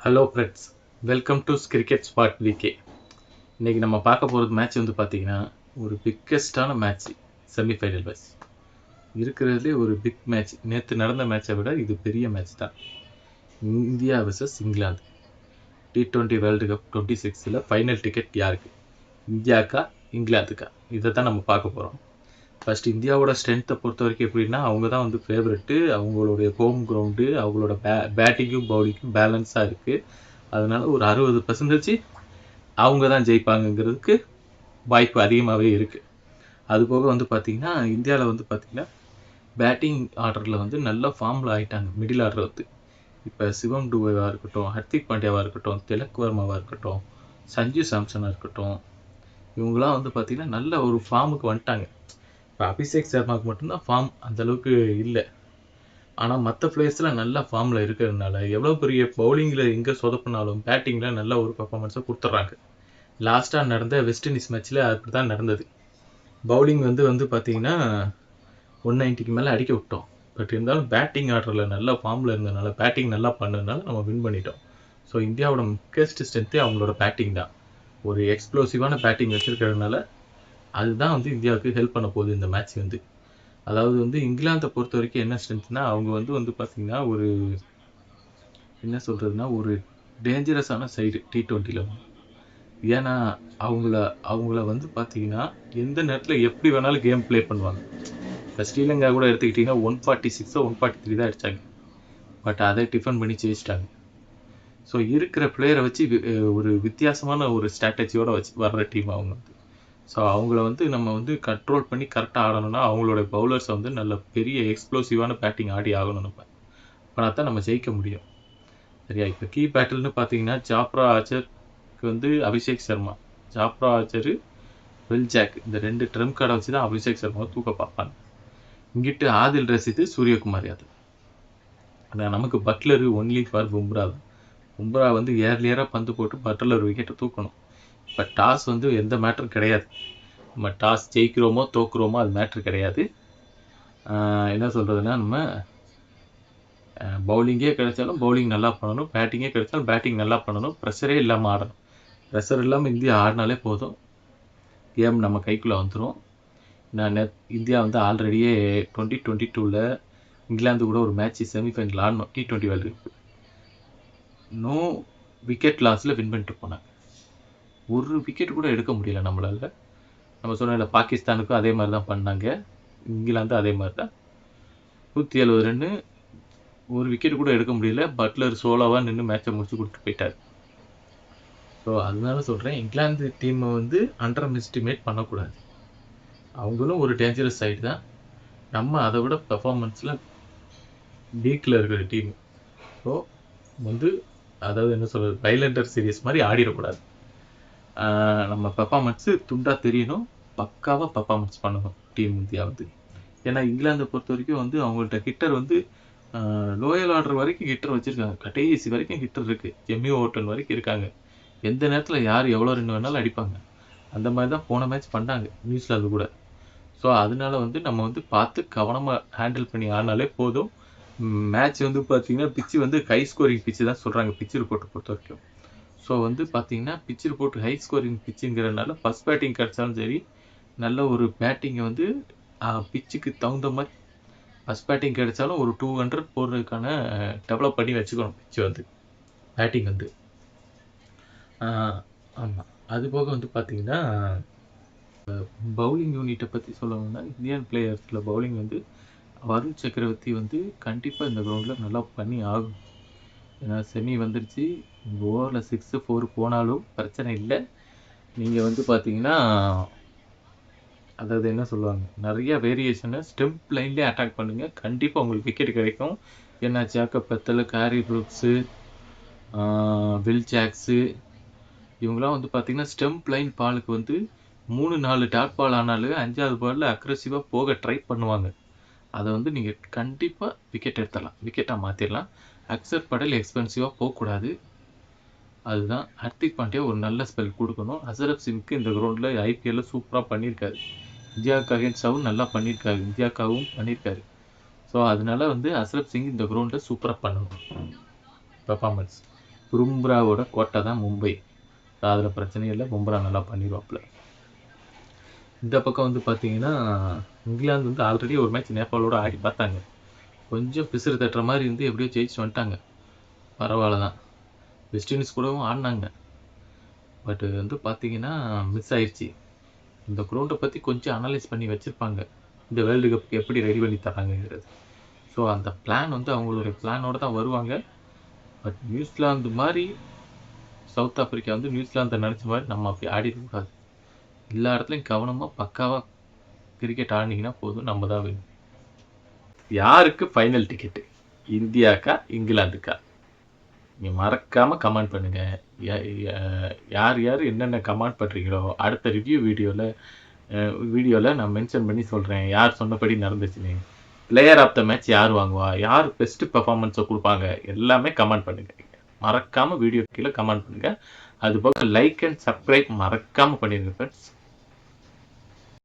Hello friends, welcome to Cricket Spot VK. இன்றைக்கி நம்ம பார்க்க போகிறது மேட்ச் வந்து பார்த்திங்கன்னா ஒரு பிக்கஸ்டான மேட்ச். செமிஃபைனல் மேட்ச் இருக்கிறதுலே ஒரு பிக் மேட்ச். நேற்று நடந்த மேட்சை விட இது பெரிய மேட்ச் தான். India vs England T20 world cup 26 final ticket யாருக்கு? இந்தியாக்கா இங்கிலாந்துக்கா? இதை தான் நம்ம பார்க்க போகிறோம். ஃபர்ஸ்ட் இந்தியாவோட ஸ்ட்ரென்த்தை பொறுத்த வரைக்கும் எப்படின்னா, அவங்க தான் வந்து ஃபேவரெட்டு. அவங்களுடைய ஹோம் கிரவுண்டு, அவங்களோட பேட்டிங்கும் பவுலிங்கும் பேலன்ஸாக இருக்குது. அதனால ஒரு 60% அவங்க தான் ஜெயிப்பாங்கங்கிறதுக்கு வாய்ப்பு அதிகமாகவே இருக்குது. அதுபோக வந்து பார்த்திங்கன்னா, இந்தியாவில் வந்து பார்த்திங்கன்னா பேட்டிங் ஆர்டரில் வந்து நல்ல ஃபார்மில் ஆகிட்டாங்க. மிடில் ஆர்டர் வந்து இப்போ சிவம் டுபேவாக இருக்கட்டும், ஹர்திக் பாண்டியாவாக இருக்கட்டும், திலக் வர்மாவாக இருக்கட்டும், சஞ்சு சாம்சனாக இருக்கட்டும், இவங்களாம் வந்து பார்த்திங்கன்னா நல்ல ஒரு ஃபார்முக்கு வந்துட்டாங்க. இப்போ அபிஷேக் சர்மாவுக்கு மட்டும்தான் ஃபார்ம் அந்தளவுக்கு இல்லை. ஆனால் மற்ற பிளேயர்ஸ்லாம் நல்ல ஃபார்மில் இருக்கிறதுனால எவ்வளோ பெரிய பவுலிங்கில் எங்கே சொதப்பினாலும் பேட்டிங்கில் நல்ல ஒரு பர்ஃபார்மன்ஸை கொடுத்துட்றாங்க. லாஸ்ட்டாக நடந்த வெஸ்ட் இண்டீஸ் மேட்ச்சில் அப்படி தான் நடந்தது. பவுலிங் வந்து பார்த்தீங்கன்னா 190க்கு மேலே அடிக்க விட்டோம். பட் இருந்தாலும் பேட்டிங் ஆர்டரில் நல்ல ஃபார்மில் இருந்ததுனால, பேட்டிங் நல்லா பண்ணதுனால நம்ம வின் பண்ணிட்டோம். ஸோ இந்தியாவோட முக்கியஸ்ட் ஸ்ட்ரென்த்தே அவங்களோட பேட்டிங் தான். ஒரு எக்ஸ்ப்ளோசிவான பேட்டிங் வச்சுருக்கிறதுனால அதுதான் வந்து இந்தியாவுக்கு ஹெல்ப் பண்ண போகுது இந்த மேட்ச் வந்து. அதாவது வந்து இங்கிலாந்தை பொறுத்த வரைக்கும் என்ன ஸ்ட்ரென்த்னா, அவங்க வந்து பார்த்தீங்கன்னா ஒரு என்ன சொல்கிறதுனா ஒரு டேஞ்சரஸான சைடு T20ல. ஏன்னா அவங்கள வந்து பார்த்தீங்கன்னா எந்த நேரத்தில் எப்படி வேணாலும் கேம் ப்ளே பண்ணுவாங்க. இப்போ ஸ்ரீலங்கா கூட எடுத்துக்கிட்டிங்கன்னா 146 143 தான் அடித்தாங்க. பட் அதை டிஃபன் பண்ணி ஜெயிச்சிட்டாங்க. ஸோ இருக்கிற பிளேயரை வச்சு ஒரு வித்தியாசமான ஒரு ஸ்ட்ராட்டஜியோடு வச்சு வர்ற டீம் அவங்க வந்து. ஸோ அவங்கள வந்து நம்ம வந்து கண்ட்ரோல் பண்ணி கரெக்டாக ஆடணும்னா அவங்களோட பவுலர்ஸை வந்து நல்ல பெரிய எக்ஸ்ப்ளோசிவான பேட்டிங் ஆடி ஆகணும். நம்ம அப்படின்னா தான் நம்ம ஜெயிக்க முடியும். சரியா? இப்போ கீ பேட்டில்னு பார்த்தீங்கன்னா ஜாப்ரா ஆர்ச்சருக்கு வந்து Abhishek Sharma, Jofra Archer, Will Jacks, இந்த 2 ட்ரம் கார்டை வச்சு தான் அபிஷேக் சர்மாவை தூக்க பார்ப்பாங்க. இங்கிட்டு ஆதில் ரசித்து சூரியகுமார் யாதவ். ஆனால் நமக்கு பட்லரு ஒன்லி ஃபார் பும்ரா தான். பும்ரா வந்து ஏர்லியராக பந்து போட்டு பட்லர் விக்கெட்டை தூக்கணும். இப்போ டாஸ் வந்து எந்த மேட்டரும் கிடையாது. நம்ம டாஸ் ஜெயிக்கிறோமோ தோக்குறோமோ அது மேட்ரு கிடையாது. என்ன சொல்கிறதுனா, நம்ம பவுலிங்கே கிடைச்சாலும் பவுலிங் நல்லா பண்ணணும், பேட்டிங்கே கிடைச்சாலும் பேட்டிங் நல்லா பண்ணணும், ப்ரெஷரே இல்லாமல் ஆடணும். ப்ரெஷர் இல்லாமல் இந்தியா ஆடினாலே போதும், கேம் நம்ம கைக்குள்ளே வந்துடும். இந்தியா வந்து ஆல்ரெடியே 2022 இங்கிலாந்து கூட ஒரு மேட்ச் செமிஃபைனல் ஆடணும். T20 world cup no wicket லாஸில் வின் பண்ணிட்டு போனாங்க. ஒரு விக்கெட் கூட எடுக்க முடியல நம்மளால். நம்ம சொன்ன பாகிஸ்தானுக்கும் அதே மாதிரி தான் பண்ணாங்க, இங்கிலாந்து அதே மாதிரி தான். 170 ரன்னு, ஒரு விக்கெட் கூட எடுக்க முடியல. பட்லர் சோலோவாக நின்று மேட்சை முடிச்சு கொடுத்து போயிட்டார். ஸோ அதனால சொல்கிறேன், இங்கிலாந்து டீமை வந்து அண்டர் எஸ்டிமேட் பண்ணக்கூடாது. அவங்களும் ஒரு டேஞ்சரஸ் சைடு தான். நம்ம அதை விட பெர்ஃபார்மன்ஸில் வீக்கில் இருக்கிற டீம். ஸோ வந்து அதாவது என்ன சொல்கிறது, பைலண்டர் சீரீஸ் மாதிரி ஆடிடக்கூடாது. நம்ம பெர்ஃபார்மன்ஸு துண்டாக தெரியணும், பக்காவாக பெர்ஃபார்மன்ஸ் பண்ணணும் டீம் இந்தியா வந்து. ஏன்னா இங்கிலாந்தை பொறுத்த வரைக்கும் வந்து அவங்கள்ட்ட ஹிட்டர் வந்து லோயல் ஆர்டர் வரைக்கும் ஹிட்டர் வச்சுருக்காங்க. கடைசி வரைக்கும் ஹிட்டர் இருக்குது. ஜெம்மி ஓட்டன் வரைக்கும் இருக்காங்க. எந்த நேரத்தில் யார் எவ்வளோ ரன் வேணாலும் அடிப்பாங்க. அந்த மாதிரி தான் போன மேட்ச் பண்ணாங்க நியூசிலாந்து கூட. ஸோ அதனால வந்து நம்ம வந்து பார்த்து கவனமாக ஹேண்டில் பண்ணி ஆடினாலே போதும். மேட்ச் வந்து பார்த்திங்கன்னா பிச்சு வந்து ஹை ஸ்கோரிங் பிச்சு தான் சொல்கிறாங்க, பிச்சு ரிப்போர்ட்டை பொறுத்த வரைக்கும். ஸோ வந்து பார்த்திங்கன்னா பிச்சு ரிப்போர்ட் ஹை ஸ்கோரிங் பிச்சுங்கிறதுனால ஃபஸ்ட் பேட்டிங் கிடச்சாலும் சரி, நல்ல ஒரு பேட்டிங்கை வந்து பிச்சுக்கு தகுந்த மாதிரி ஃபஸ்ட் பேட்டிங் கிடைச்சாலும் ஒரு 200 போடுறதுக்கான டெவலப் பண்ணி வச்சுக்கணும் பிச்சு வந்து, பேட்டிங் வந்து. ஆமாம். அது போக வந்து பார்த்திங்கன்னா பவுலிங் யூனிட்டை பற்றி சொல்லணும்னா, இந்தியன் பிளேயர்ஸில் பவுலிங் வந்து வருண் சக்கரவர்த்தி வந்து கண்டிப்பாக இந்த கிரவுண்டில் நல்லா பண்ணி ஆகும். ஏன்னா செமி வந்துருச்சு, ஓவரில் 6 4 போனாலும் பிரச்சனை இல்லை. நீங்கள் வந்து பார்த்தீங்கன்னா அதாவது என்ன சொல்லுவாங்க, நிறைய வேரியேஷனை ஸ்டெம்ப் லைன்லேயே அட்டாக் பண்ணுங்கள், கண்டிப்பாக உங்களுக்கு விக்கெட் கிடைக்கும். ஏன்னா Jacob Bethell, Harry Brooks, Will Jacks, இவங்களாம் வந்து பார்த்திங்கன்னா ஸ்டெம்ப் லைன் பாலுக்கு வந்து 3-4 டாட் பால் ஆனாலும் 5வது பாலில் அக்ரெசிவாக போக ட்ரை பண்ணுவாங்க. அதை வந்து நீங்கள் கண்டிப்பாக விக்கெட் எடுத்துடலாம், விக்கெட்டாக மாற்றிடலாம். அக்சர் படேல் எக்ஸ்பென்சிவாக போகக்கூடாது. அதுதான். ஹர்திக் பாண்டியா ஒரு நல்ல ஸ்பெல் கொடுக்கணும். அசரப் சிங்க்கு இந்த கிரவுண்டில் IPL சூப்பராக பண்ணியிருக்காரு. இந்தியாவுக்கு அகேன்ஸ்டாகவும் நல்லா பண்ணியிருக்காரு, இந்தியாவுக்காகவும் பண்ணியிருக்காரு. ஸோ அதனால வந்து அசரப் சிங் இந்த கிரவுண்டில் சூப்பராக பண்ணணும் பெர்ஃபார்மன்ஸ். பும்ராவோட கோட்டை தான் மும்பை. அதில் பிரச்சனையும் இல்லை, பும்ரா நல்லா பண்ணிடுவாப்புல. இந்த பக்கம் வந்து பார்த்தீங்கன்னா இங்கிலாந்து வந்து ஆல்ரெடி ஒரு மேட்ச் நேபாளோட ஆடி பார்த்தாங்க. கொஞ்சம் பிசுறு தட்டுற மாதிரி இருந்து எப்படியோ ஜெயிச்சு வந்துட்டாங்க. பரவாயில்ல தான். வெஸ்ட் இண்டீஸ் கூடவும் ஆடினாங்க. பட் வந்து பார்த்தீங்கன்னா மிஸ் ஆயிடுச்சு. இந்த கிரவுண்டை பற்றி கொஞ்சம் அனலைஸ் பண்ணி வச்சுருப்பாங்க, இந்த வேர்ல்டு கப்புக்கு எப்படி ரெடி பண்ணி தராங்கிறது. ஸோ அந்த பிளான் வந்து அவங்களுடைய பிளானோட தான் வருவாங்க. பட் நியூசிலாந்து மாதிரி சவுத் ஆப்பிரிக்கா வந்து நியூசிலாந்தை நினச்ச மாதிரி நம்ம அப்படி ஆடிடக்கூடாது. எல்லா இடத்துலையும் கவனமாக பக்காவாக கிரிக்கெட் ஆடினீங்கன்னா போதும், நம்ம தான் வேணும். யாருக்கு ஃபைனல் டிக்கெட்டு, இந்தியாக்கா இங்கிலாந்துக்கா? நீங்கள் மறக்காமல் கமெண்ட் பண்ணுங்கள். யார் யார் என்னென்ன கமெண்ட் பண்ணுறீங்களோ அடுத்த ரிவ்யூ வீடியோவில் நான் மென்ஷன் பண்ணி சொல்கிறேன் யார் சொன்னபடி நடந்துச்சுன்னு. பிளேயர் ஆஃப் த மேட்ச் யார் வாங்குவா, யார் பெஸ்ட் பெர்ஃபார்மன்ஸை கொடுப்பாங்க, எல்லாமே கமெண்ட் பண்ணுங்கள். மறக்காமல் வீடியோ கீழே கமெண்ட் பண்ணுங்கள். அதுபோக லைக் அண்ட் சப்ஸ்கிரைப் மறக்காமல் பண்ணிடுங்க ஃப்ரெண்ட்ஸ்.